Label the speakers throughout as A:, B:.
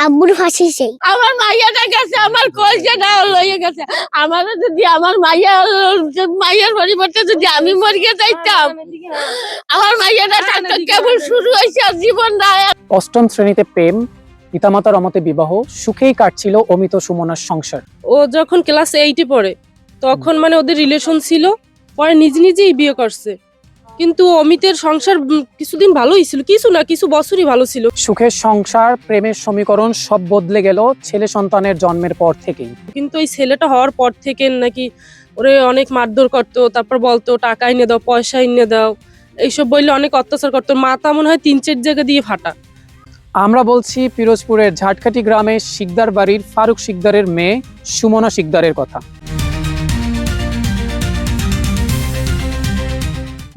A: আব্বুর ফাঁসি চাই। আমার মাইয়াটা গেছে, আমার কলজাটা লইয়া গেছে। আমার যদি আমার মাইয়ার পরিবর্তে যদি আমি মরিয়ে যাইতাম, আমার মাইয়াটা থাকতো। কেবল শুরু হয়েছে জীবনটা।
B: অষ্টম শ্রেণীতে প্রেম, পিতামাতার অমতে বিবাহ, সুখেই কাটছিল অমিত সুমনার সংসার।
C: ও যখন ক্লাস 8-এ পড়ে তখন মানে ওদের রিলেশন ছিল, পরে নিজে নিজেই বিয়ে করছে। কিন্তু অমিতের সংসার কিছুদিন ভালোই ছিল, কিছু বছরই ভালো ছিল।
B: সুখের সংসার, প্রেমের সমীকরণ সব বদলে গেল ছেলে সন্তানের জন্মের পর থেকেই।
C: কিন্তু ওই ছেলেটা হওয়ার পর থেকে নাকি ওরে অনেক মারধর করতো, তারপর বলতো টাকা এনে দাও, পয়সা এনে দাও, এইসব বললে অনেক অত্যাচার করতো। মাথা মনে হয় 3-4 জায়গা দিয়ে ফাটা।
B: আমরা বলছি পিরোজপুরের ঝাটকাটি গ্রামের শিকদার বাড়ির ফারুক শিকদারের মেয়ে সুমনা শিকদারের কথা।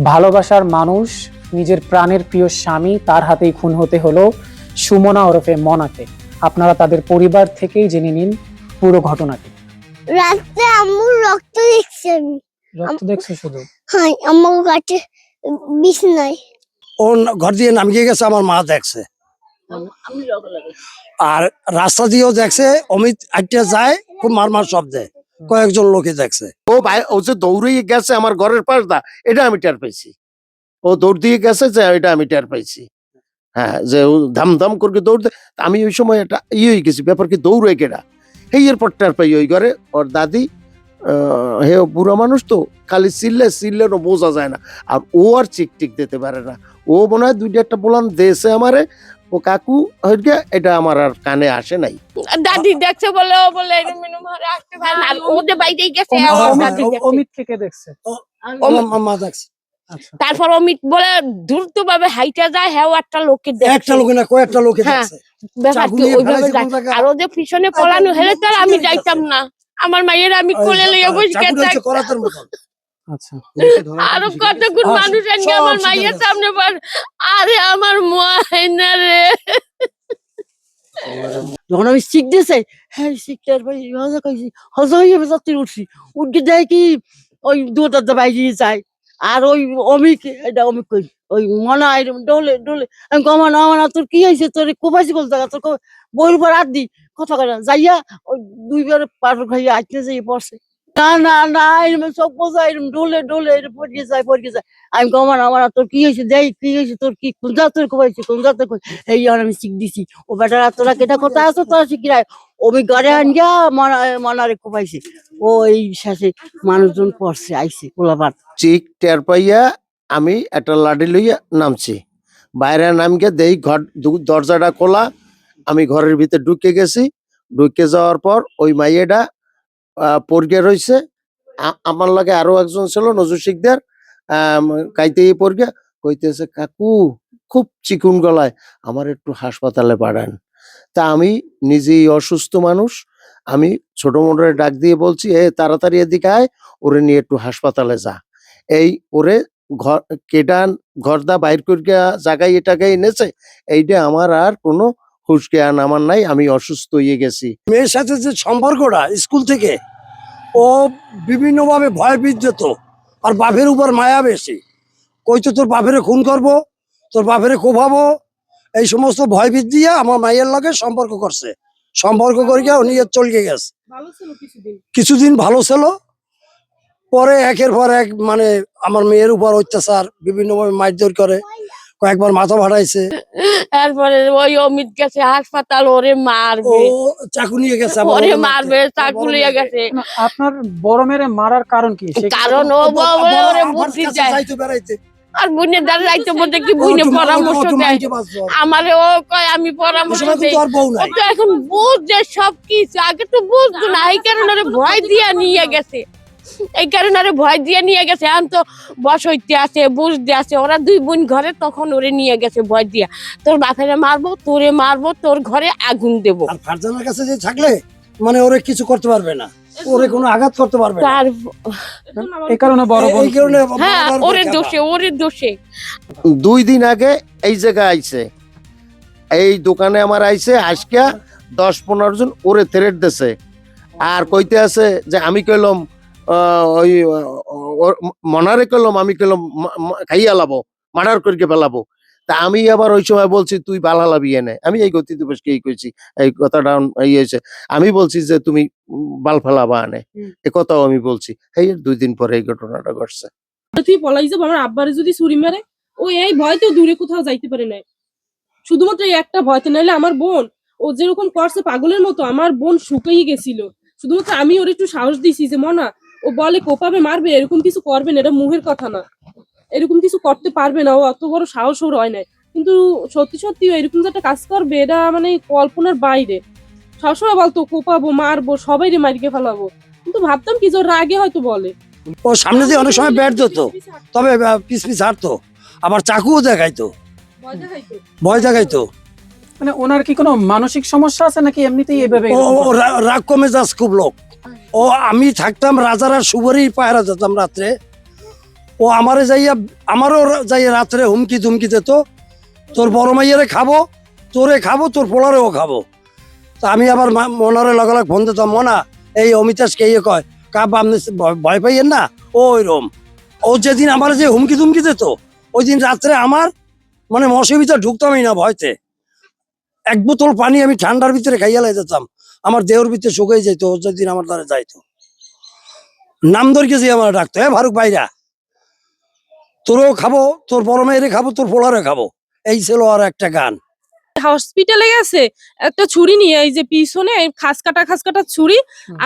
B: ভালোবাসার মানুষ, নিজের প্রাণের প্রিয় স্বামী, তার হাতেই খুন হতে হলো সুমনা ওরফে মনাকে। আপনারা তাদের পরিবার থেকেই জেনে নিন পুরো ঘটনাটি।
A: রাতে আম্মুর রক্ত দেখছি আমি।
B: রক্ত দেখছো শুধু?
A: হ্যাঁ, আমার কাছে বিছনায়।
D: ও ঘর দিয়ে নামিয়ে গেছে, আমার মা দেখছে। আর রাস্তা দিয়েও দেখছে, অমিত আইটা যায়, খুব মার শব্দে কয়েকজন লোকে দেখছে।
E: ও যে দৌড়ে গেছে আমার ঘরের পাশ দা, এটা আমি টের পাইছি। ও দৌড় দিয়ে গেছে যে, এটা আমি টের পাইছি। হ্যাঁ, যে ও ধাম করে দৌড়তে, আমি ওই সময় একটা হয়ে গেছি, ব্যাপার কি দৌড়ে কেডা, এই এরপর টের পাই ওই ঘরে ওর দাদি। হে বুড়া মানুষ তো, খালি চিল্লেও বোঝা যায় না। আর ও আর চিক দিতে পারে না। ও মনে হয় 2-1টা বলান দিয়েছে আমারে, ও কাকু হইগে, এটা আমার আর কানে আসে নাই।
A: দাদি দেখছে বলে ও বলে আসতে পারে না, ওদের বাইরেই গেছে।
B: অমিত কে দেখছে?
D: মা দেখছে।
A: তারপর অমিত বলে দ্রুত ভাবে হাইটা যায়। হ্যাঁ, একটা লোকের
D: একটা লোকে না, কয়েকটা লোকে দেখছে।
A: ব্যাপার কি ওইভাবে যায়। আর ওদের পিছনে পলানো হেলে তো আমি যাইতাম না। আমার মায়ের আমি কোলে লইয়া বসে
D: করাতের মতন।
B: আচ্ছা,
A: আরো কতক্ষণ মানুষ আনবে আমার মায়ের সামনে পর। আরে আমার মাইনা রে,
F: যখন আমি শিখ দিয়েছে, হ্যাঁ শিখটার ভাই হজা হয়ে যাত্রী উঠছি, উঠে যায় কি ওই দুটার বাইরে যায়। আর ওই অমিক, এটা অমিক কই ওই মনা এরকম ডলে আমি কমানা তোর কি হয়েছে, তোর কোপাইছি কোন জায়গা, তোর বইয়ের উপর হাত দি কথা কয় না, যাইয়া ওই 2বার পার খাইয়া আইতে যাই পড়ছে। না এরকম চোখ বোঝা এরকম ডলে এরকম পড়িয়ে যায়। আমি কমানা তোর কি হয়েছে, যাই কি হয়েছে, তোর কি কোন জাতের কোপাইছে, কোন জাতের এই আমি শিখ দিছি। ও বেটারা তোরা কেটা কথা আছো, তোরা শিখিরায় অমি ঘরে আনিয়া মনারে কোপাইছে। ও এই শেষে মানুষজন পড়ছে, আইছে কোলাপাত
E: চিক টের পাইয়া আমি একটা লাঠি লইয়া নামছি। বাইরে নামকে দেই ঘর দরজাটা খোলা, আমি ঘরের ভিতরে ঢুকে গেছি। ঢুকে যাওয়ার পর ওই মাইয়াটা পড়গে রয়েছে। আমার লাগে আরো একজন ছিল, নজরুল শিকদার, কাইতে পড়গে কইতেছে, কাকু খুব চিকুন গলায় আমার একটু হাসপাতালে পাঠান। তা আমি নিজেই অসুস্থ মানুষ, আমি ছোট মোটরে ডাক দিয়ে বলছি, তাড়াতাড়ি এদিকে আয়, ওরে নিয়ে একটু হাসপাতালে যা। এই ওরে ঘরদা বাইর করিয়া জায়গায় এটাকে এনেছে। এইটা আমার আর কোনো হুশ জ্ঞান আমার নাই, আমি অসুস্থ হয়ে গেছি।
D: মেয়ের সাথে যে সম্পর্কটা স্কুল থেকে, ও বিভিন্ন ভাবে ভয় বিদ্যত। আর বাপের উপর মায়া বেশি, কইতো তোর বাপেরে খুন করব, তোর বাপেরে কোপাবো, এই সমস্ত ভয় দিয়ে আমার মায়ের লগে সম্পর্ক করছে। সম্পর্ক করিয়া উনি চলে গেছে। কিছুদিন ভালো ছিল, পরে একের পর এক মানে আমার মেয়ের উপর অত্যাচার, বিভিন্ন ভাবে মারধর করে, কয়েকবার মাথা ফাটাইছে।
A: তারপরে ওই অমিত গেছে হাসপাতাল, ওরে মারবে,
D: ও চাকু নিয়ে গেছে,
A: ওরে মারবে, চাকু লিয়ে গেছে।
B: আপনার বড় মেয়ের মারার কারণ কি?
A: কারণ ও ওরে বুদ্ধি যায়।
D: বেড়াইতে
A: আর বোনের দ্বারা যাইতে বলতে কি বুঝে পরামর্শ দেয় আমারে। ও কয় আমি পরামর্শ দেই। ও তো এখন বুঝছে সবকিছু, আগে তো বুঝতো না। এই কারণে ওরে ভয় দিয়ে নিয়ে গেছে। এখন তো বস হইতে আছে, বুঝতে আছে। ওরা 2 বোন ঘরে, তখন ওরে নিয়ে গেছে ভয় দিয়া। তোর বাপেরে মারবো, তোরে মারবো, তোর ঘরে আগুন দেবো।
D: আর ফারজানার কাছে যে থাকলে মানে ওরে কিছু করতে পারবে না, ওরে কোনো আঘাত করতে পারবে না।
A: তার
B: এই কারণে বড় বোন,
D: এই কারণে
A: হ্যাঁ, ওরে দোষে
E: 2 দিন আগে এই জায়গায় আইছে, এই দোকানে আমার আইছে আজকে 10-15 জন ওরে থ্রেট দিছে। আর কইতে আছে যে আমি কইলাম ওই মনারে কইলাম, আমি কইলাম খাইয়া লাবো, মার্ডার করিকে ফেলাবো। তা আমি আবার ওই সময় বলছি তুই বালালা বিয়ে নেয়, আমি এই গতি দিবসকে এই কইছি, এই কথাটা হয়েছে, আমি বলছি যে তুমি বাল ফালা বা আনে, এ কথাও আমি বলছি। এই 2 দিন পরে এই ঘটনাটা ঘটছে।
C: তুই পলাই যাবো, আমার আব্বারে যদি ছুরি মেরে, ও এই ভয়তেও দূরে কোথাও যাইতে পারে না, শুধুমাত্র এই একটা ভয়তে। নাইলে আমার বোন ও যেরকম করছে পাগলের মতো, আমার বোন শুকিয়ে গেছিল। শুধুমাত্র আমি ওর একটু সাহস দিছি যে মনা, ও বলে কোপাবে মারবে, এরকম কিছু করবে না, এটা মুখের কথা না, এরকম কিছু করতে পারবে না, ও অত বড় সাহস ওর হয় না। কিন্তু সত্যি সত্যি এরকম যে একটা কাজ করবে, এটা মানে কল্পনার বাইরে। সবসময় বলতো কোপাবো মারবো সবাই রে মারিকে ফেলাবো, কিন্তু ভাবতাম কি যে ওর রাগে হয়তো বলে।
D: ও সামনে দিয়ে অনেক সময় ব্যাট দিত, তবে পিস পিস হারতো, আবার চাকুও দেখাইতো,
C: ভয় দেখাইতো।
D: ভয় দেখাইতো।
B: মানে ওনার কি কোনো মানসিক সমস্যা আছে নাকি এমনিতেই এভাবে
D: ও ও রাগ কমে যাস খুব লোক। ও আমি থাকতাম রাজার আর সুবরই পায়রা যেতাম রাত্রে, ও আমারে যাইয়া আমারও যাইয়া রাত্রে হুমকি ধুমকি দিত, তোর বড় মাইয়ারে খাবো, তোরে খাবো, তোর পোলারেও খাবো। তা আমি আবার মনারে লগালগ ফোন দিতাম, মনা এই অমিতাজকে ইয়ে কয় কাপ আপনি ভয় পাইয়েন না, ও ওইরকম। ও যেদিন আমার যে হুমকি ধুমকি দিত, ওই দিন রাত্রে আমার মানে মশার ভিতরে ঢুকতামই না ভয়তে। 1 বোতল পানি আমি ঠান্ডার ভিতরে খাইয়া লাই যেতাম, আমার দেহর ভিতরে শুকাই যেত। ও যেদিন আমার দ্বারা যাইতো, নাম ধরকে যে আমার ডাকতো, হ্যাঁ ফারুক ভাইরা, তোরও খাবো, তোর বড় মেয়েরে খাবো, তোর পোলারে খাবো। এই ছিল আর একটা গান।
C: হসপিটালে গেছে একটা ছুরি নিয়ে, এই যে পিছনে খাস কাটা ছুরি।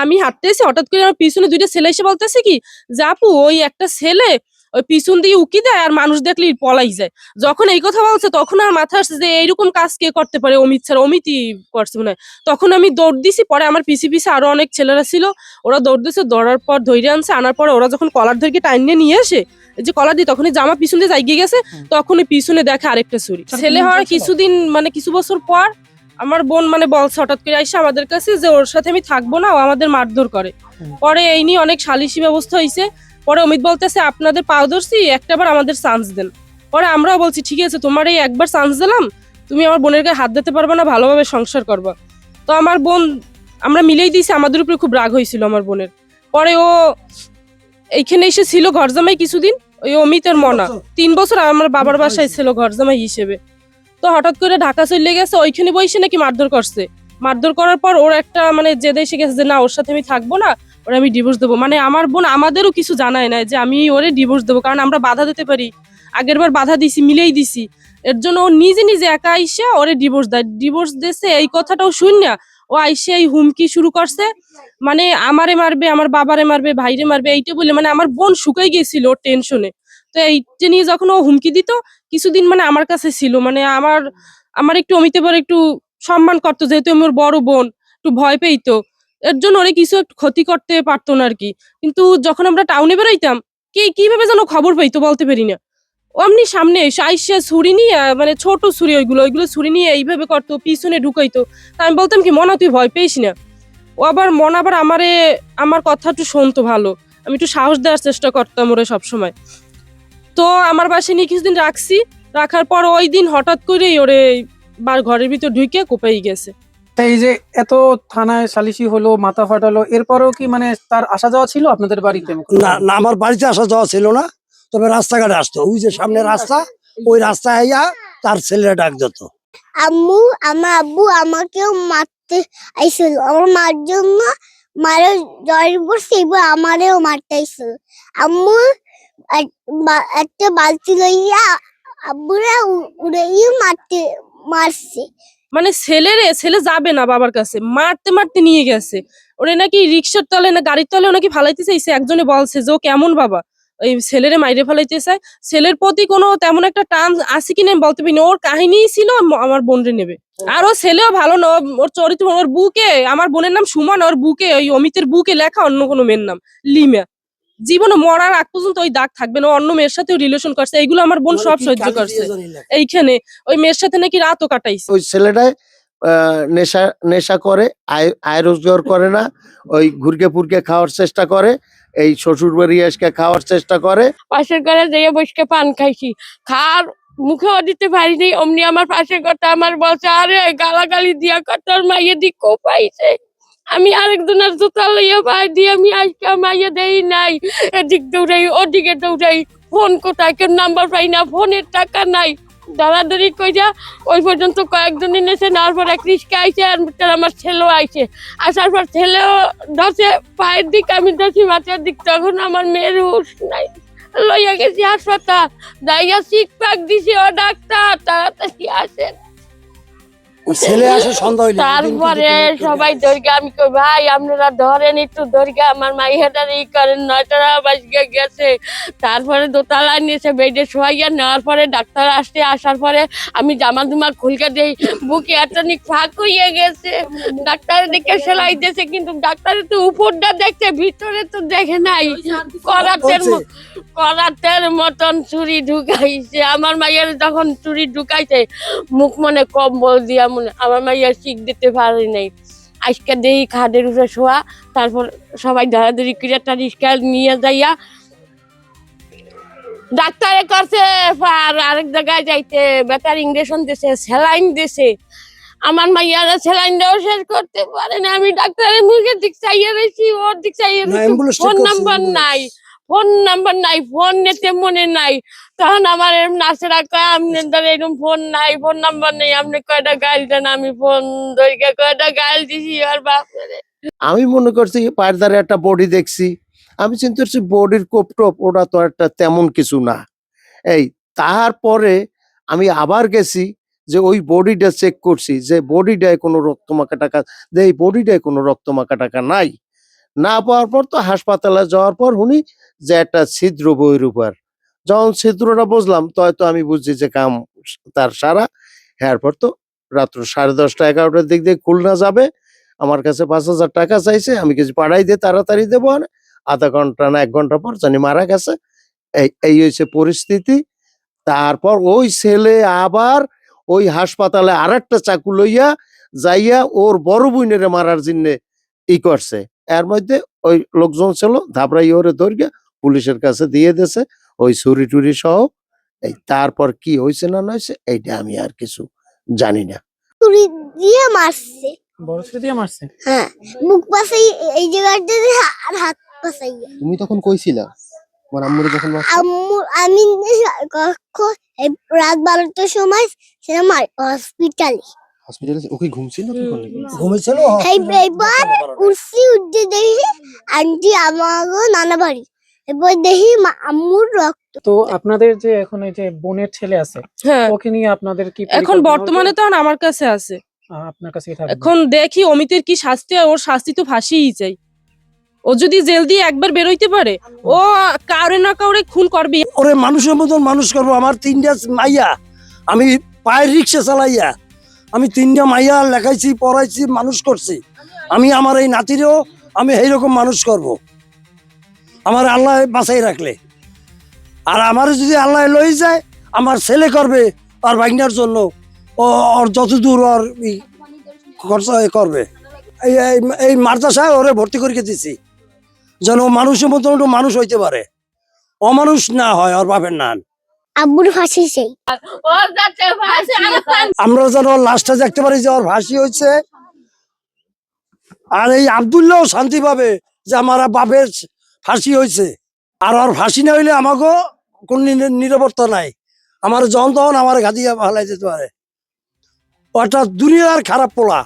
C: আমি হাঁটতেছি, হঠাৎ করে আমার পিছনে 2টা ছেলে এসে বলতেছে কি যে আপু ওই একটা ছেলে ওই পিছন দিয়ে উকি দেয় আর মানুষ দেখলে পলাই যায়। যখন এই কথা বলছে তখন আর মাথা আসছে যে এইরকম কাজ কে করতে পারে, অমিত ছাড়া, অমিতই করছে মনে হয়। তখন আমি দৌড় দিছি, পরে আমার পিছে আরো অনেক ছেলেরা ছিল, ওরা দৌড় দিছে, দৌড়ার পর ধৈর্য আনছে, আনার পরে ওরা যখন কলার ধরে টাইনে নিয়ে আসে, এই যে কলার দিয়ে, তখন জামা পিছন দিয়ে যাই গেছে, তখন পিছনে দেখে আরেকটা ছুরি। ছেলে হওয়ার কিছুদিন মানে কিছু বছর পর আমার বোন মানে বলছে হঠাৎ করে আইসা আমাদের কাছে যে ওর সাথে আমি থাকবো না, ও আমাদের মারধর করে। পরে এই নিয়ে অনেক সালিশি ব্যবস্থা হয়েছে। পরে অমিত বলতেছে আপনাদের পাও ধরছি, একটাবার আমাদের চান্স দেন। পরে আমরাও বলছি ঠিক আছে, তোমার এই একবার চান্স দিলাম, তুমি আমার বোনের গায়ে হাত দিতে পারবে না, ভালোভাবে সংসার করবা। তো আমার বোন আমরা মিলেই দিয়েছি, আমাদের উপরে খুব রাগ হয়েছিল আমার বোনের। পরে ও এইখানে এসে ছিল ঘরজামাই কিছুদিন, ওই অমিতের মনা 3 বছর আমার বাবার বাসায় ছিল ঘরজামাই হিসেবে। তো হঠাৎ করে ঢাকা চলে গেছে, ওইখানে বসে নাকি মারধর করছে। মারধর করার পর ওর একটা মানে জেদে এসে গেছে যে না ওর সাথে আমি থাকবো না, ওরা আমি ডিভোর্স দেবো। মানে আমার বোন আমাদেরও কিছু জানায় না যে আমি ওরে ডিভোর্স দেবো, কারণ আমরা বাধা দিতে পারি, আগের বার বাধা দিছি, মিলেই দিছি। এর জন্য ও নিজে নিজে একা আইসা ওরে ডিভোর্স দেয়। ডিভোর্স দিয়েছে এই কথাটাও শুন না, ও আইসা এই হুমকি শুরু করছে, মানে আমারে মারবে, আমার বাবারে মারবে, ভাইরে মারবে, এইটা বলে মানে আমার বোন শুকাই গেছিল ওর টেনশনে। তো এইটা নিয়ে যখন ও হুমকি দিত কিছুদিন মানে আমার কাছে ছিল, মানে আমার একটু অমিতে পরে একটু সম্মান করতো, যেহেতু আমি ওর বড় বোন, একটু ভয় পেইতো। এর জন্য ওরে কিছু একটু ক্ষতি করতে পারতো না আর কি। কিন্তু যখন আমরা টাউনে বেরোইতাম, কিভাবে যেন খবর পাইতো বলতে পারি না, ও এমনি সামনে এসে আইসা ছুরি নিয়ে, মানে ছোট ছুরি ওইগুলো ছুরি নিয়ে এইভাবে করতো, পিছনে ঢুকাইতো। তা আমি বলতাম কি মনা তুই ভয় পেয়েছি না। ও আবার মন আবার আমার কথা একটু শুনতো ভালো, আমি একটু সাহস দেওয়ার চেষ্টা করতাম ওরে সবসময়। তো আমার বাসায় নিয়ে কিছুদিন রাখছি, রাখার পর ওই দিন হঠাৎ করেই ওরে ঘরের ভিতর ঢুকে কোপাই গেছে।
B: এই যে এত থানায় সালিশি হলো, মাথা ফাটালো, এরপরেও কি মানে তার আসা যাওয়া ছিল আপনাদের বাড়িতে?
D: না না, আমার বাড়িতে আসা যাওয়া ছিল না, তবে রাস্তাঘাটে আসতো, ওই যে সামনে রাস্তা, ওই রাস্তায় আইয়া তার ছেলেরা ডাক দিত।
G: আমার আব্বু আমাকেও মারতে আইছিল, আমার মার জন্য মারে জয়ের পড়ছে, এবার আমারেও মারতে আইছিল। আম্মু একটা বালতি লইয়া আব্বুরা উড়াইয়া মারছে।
C: মানে ছেলে যাবে না বাবার কাছে, মারতে মারতে নিয়ে গেছে। ওরে নাকি রিক্সার তলে না গাড়ির তলেও নাকি ফালাইতে চাইছে, একজনে বলছে যে ও কেমন বাবা ওই ছেলেরে মাইরে ফেলাইতে চায়। ছেলের প্রতি কোনো তেমন একটা টান আছে কিনা আমি বলতে পারি না, ওর কাহিনীই ছিল আমার বোনরে নেবে। আর ও ছেলেও ভালো না, ওর চরিত্র, ওর বুকে, আমার বোনের নাম সুমন, ওর বুকে ওই অমিতের বুকে লেখা অন্য কোনো মেয়ের নাম লিমা। জীবনে মরার আগ পর্যন্ত ওই দাগ থাকবে না, অন্য মেয়ের সাথেও রিলেশন করছে, এইগুলো আমার বোন সব সহ্য করছে। এইখানে ওই মেয়ের সাথে নাকি রাতও কাটাইছে।
E: ওই ছেলেটাই নেশা করে, আয় রোজগার করে না, ওই ঘুরকে ফুরকে খাওয়ার চেষ্টা করে, এই শ্বশুর বাড়ি আজকে খাওয়ার চেষ্টা করে।
A: পাশের ঘরে যেয়ে বসে পান খাইছি, খার মুখেও দিতে পারিনি, অমনি আমার পাশের কথা আমার বলছে আরে গালাগালি দিয়া তোর মাইয়ে দি কোপাইছে। আমি আরেকজনের জুতা লইয়া পাই দিয়ে আমি আজকে মাইয়ে দেই নাই, এদিক দৌড়াই ওদিকে দৌড়াই, ফোন কোথায়, কেউ নাম্বার পাই না, ফোনের টাকা নাই, দরাদরি কইরা ওই পর্যন্ত কয়েকজন এনেছে, নেওয়ার পর এক রিস্কা আইছে, আর আমার ছেলেও আইছে। আসার পর ছেলেও ধরছে পায়ের দিক, আমি ধরছি মাথার দিক। তখন আমার মেয়ের হুঁশ নাই, লইয়া গেছি হাসপাতাল, যাইয়া সিক পাক দিছে ও ডাক্তার, তাড়াতাড়ি আসেন।
D: ছেলে আসে সন্ধ্যা হইলে
A: তারপরে সবাই দরগা, আমি কই ভাই আপনারা ধরেন একটু দরগা, আমার মাইয়াটার ই করেন, 9টা বাজে গেছে। তারপরে দোতলায় নিয়েছে, বেডে শোয়াইয়া নেওয়ার পরে ডাক্তার আসছে। আসার পরে আমি জামা জুমা খুলকে দেই, বুকে এতনিক ফাঁক হইয়া গেছে। ডাক্তার দেখে সেলাই দিয়েছে, কিন্তু ডাক্তারের তো উপরটা দেখছে, ভিতরে তো দেখে নাই। করাতের মতন চুরি ঢুকাইছে। আমার মাইয়ার যখন চুরি ঢুকাইছে, মুখ মনে কম্বল দিয়া আমার মাইয়া শিখ দিতে পারি নাই। আজকে দেই খাদের উপরে শোয়া, তারপর সবাই ধরাধরি করে একটা রিক্সা নিয়ে যাইয়া ডাক্তারে করছে আরেক জায়গায় যাইতে, বেটার ইঞ্জেকশন দিছে, স্যালাইন দিছে। আমার মাইয়ারা স্যালাইন দেওয়া শেষ করতে পারে না। আমি ডাক্তারের মুখের দিক চাইয়া রয়েছি, ওর দিক চাইয়া রয়েছি, ফোন নাম্বার নাই, ফোন নিতে মনে নাই। তখন আমার নার্সেরা কয় আপনাদের এরকম ফোন নাই, ফোন নাম্বার নেই, আপনি কয়টা গাইল দেন। আমি ফোন ধরিকে কয়টা গাইল দিছি আর বাপরে।
E: আমি মনে করছি পায়ের ধারে একটা বডি দেখছি, আমি চিন্তা করছি বডির কোপ টোপ, ওটা তো একটা তেমন কিছু না। এই তারপরে আমি আবার গেছি যে ওই বডিটা চেক করছি, যে বডিটায় কোনো রক্তমাখা টাকা, এই বডিটায় কোনো রক্তমাখা টাকা নাই। না পাওয়ার পর তো হাসপাতালে যাওয়ার পর শুনি যে একটা ছিদ্র বইয়ের উপর। যখন ছিদ্রটা বুঝলাম তো আমি বুঝছি যে কাম তার সারা। এরপর তো রাত্র 10:30 11টার দিক দিয়ে খুলনা যাবে, আমার কাছে 5,000 টাকা চাইছে। আমি কিছু পাঠাই দিয়ে তাড়াতাড়ি দেবো, আর আধা ঘন্টা না 1 ঘন্টা পর জানি মারা গেছে। এই হয়েছে পরিস্থিতি। তারপর ওই ছেলে আবার ওই হাসপাতালে আরেকটা চাকু লইয়া যাইয়া ওর বড় বোনের মারার জন্য ই করছে। এর মধ্যে ওই লোকজন ছিল, ধাবড়াই ওরে ধরিয়া পুলিশের কাছে দিয়ে দিয়েছে, ওই ছুরি টুরি সহ। এই তারপর কি হয়েছে না হয়েছে এইটা আমি আর কিছু জানি না।
G: ছুরি দিয়ে মারছে।
B: বড় ছেলে দিয়ে মারছে?
G: হ্যাঁ, মুখ পাশাই এই জায়গাটা দিয়ে, আর হাত পাশাই।
H: তুমি তখন কইছিলা আমার আম্মুরে যখন মারছে?
G: আমি কখন রাত 12টার সময় ছিলাম হসপিটালে।
H: হসপিটালে ওকে ঘুমছিল তখন নাকি?
D: ঘুমেছিল।
G: এইবার উঠছি, উঠতে দেখি আন্টি আমাকে নানা বাড়ি, এবার দেখি আম্মুর রক্ত।
B: তো আপনাদের যে এখন এই যে বোনের ছেলে আছে,
C: হ্যাঁ,
B: ওকে নিয়ে আপনাদের কি
C: এখন
B: পরিকল্পনা
C: বর্তমানে
B: হয়েছে?
C: তখন আমার কাছে আছে।
B: আপনার কাছে থাকবে?
C: এখন দেখি অমিতের কি শাস্তি হয়, ওর শাস্তি তো ফাঁসিই চাই। ও যদি জেল দিয়ে একবার বেরোইতে পারে, ও কাউরে না কাউরে খুন করবে।
D: ওরে মানুষের মতন মানুষ করবো। আমার 3টা মাইয়া, আমি পায়ের রিক্সা চালাইয়া আমি 3টা মাইয়া লেখাইছি, পড়াইছি, মানুষ করছি। আমি আমার এই নাতিরেও আমি এইরকম মানুষ করব, আমার আল্লাহ বাঁচাই রাখলে। আর আমার যদি আল্লাহ লই যায়, আমার ছেলে করবে আর ভাগনার জন্য, ওর যতদূর ওর খরচা করবে। এই মাদ্রাসায় ওরে ভর্তি করে দিছি, যেন ও মানুষের মতন একটু মানুষ হইতে পারে, অমানুষ না হয় ওর বাপের নান।
G: আব্বুর ফাঁসি চাই।
A: ওর যাতে ফাঁসি হয়।
D: আমরা যেন ওর লাশটা দেখতে পারি যে ওর ফাঁসি হয়েছে। আর এই আব্দুল্লাহ শান্তি পাবে যে আমার বাপের ফাঁসি হয়েছে। আর ওর ফাঁসি না হইলে আমাকেও কোন নিরাপত্তা নাই, আমার যখন তখন আমার ঘাতিয়ে ভালাই যেতে পারে। ওটা দুনিয়ার খারাপ পোলা।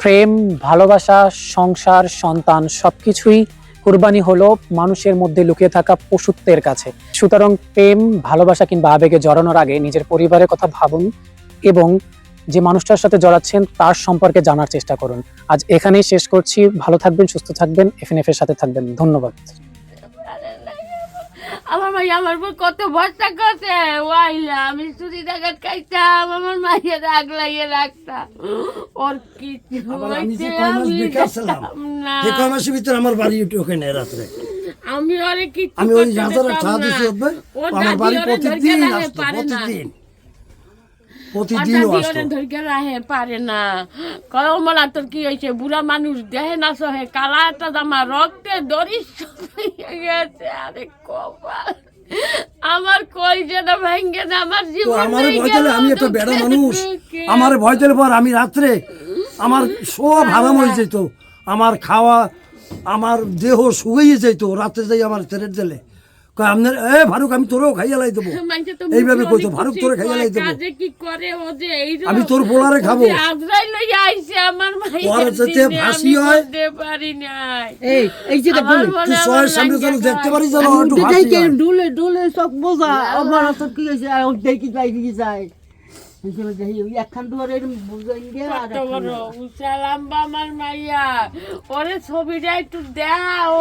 B: প্রেম, ভালোবাসা, সংসার, সন্তান সবকিছুই কুরবানি হলো মানুষের মধ্যে লুকিয়ে থাকা পশুত্বের কাছে। সুতরাং প্রেম, ভালোবাসা কিংবা আবেগে জড়ানোর আগে নিজের পরিবারের কথা ভাবুন এবং যে মানুষটার সাথে জড়াচ্ছেন তার সম্পর্কে জানার চেষ্টা করুন। আজ এখানেই শেষ করছি। ভালো থাকবেন, সুস্থ থাকবেন, এফএনএফ এর সাথে থাকবেন। ধন্যবাদ।
A: আমার মাইয়া আমার উপর কত ভরসা করছে, ওয়াইলা আমি চুরি ডাকাত খাইতাম, আমার মাইয়া আগলাইয়ে রাখতাম, ওর কিছু
D: আবার আমি যে
A: হইতে
D: কয় মাস
A: আমি
D: বেকার ছিলাম,
A: দেখতাম না।
D: যে কয় মাসের ভিতরে আমার বাড়ি উঠে ওখানে রাত্রে
A: আমি ওরে কিছু
D: আমি ওই
A: করতে
D: রাজার
A: দিতাম
D: ছাদ
A: না।
D: দিতে হবে,
A: ওর
D: আমার
A: দাদি
D: বাড়ি
A: ওরে ধরকে
D: প্রতিদিন
A: রাখে
D: আসতো,
A: পারে না।
D: প্রতিদিনও
A: ওর দাদি
D: আসতো।
A: ওরে ধরকে রাখে পারে না। কয় ওমলা তোর কি হয়েছে, বুড়া মানুষ দেহে না সহে, কালা একটা জামা, রক্তে দরিস হয়ে গেছে। আরে কপাল, আমার কলজাটা ভেঙে না, আমার
D: তো
A: জীবন
D: আমার ভয় দিলে, আমি একটা বেড়া মানুষ, আমার ভয় দিলে পর আমি রাত্রে আমার সব হারাম হয়ে যেত, আমার খাওয়া, আমার দেহ শুকিয়ে যেত রাত্রে যাই আমার তেরের দিলে। কয় আপনার ফারুক আমি তোরেও খাইয়া লাই দেবো
A: মানুষে তো
D: এইভাবে
A: মুখে
D: কইতো,
A: অনেক
D: ফারুক
A: কিছুই
D: তোরে খাইয়া
A: কয়,
D: লাই দেবো।
A: কাজে কি করে ও যে এইরকম।
D: আমি তোর পোলারে খাবো।
A: ও যে আজরাইল লইয়া আইছে আমার মায়ের
D: ওর যাতে
A: দিনে
D: ফাঁসি
A: আমি
D: হয়।
A: করতে পারি নাই।
F: এই যে
A: আমার মনে
D: তুই
A: আমার
D: সয়ের সামনে যেন
A: লাইগা
D: দেখতে
A: খায়।
D: পারিস যেন একটু ফাঁসি হয়।
F: ডুলে ডুলে সব বোঝা আমার অত কি হয়েছে ওই দেখি বাইরে যায় হিসেবে দেখি ওই একখান দুয়ারে এরকম বুঝাই গিয়ে আর
A: কত বড় উঁচা লম্বা আমার মাইয়া, ওরে ছবিটা একটু দাও।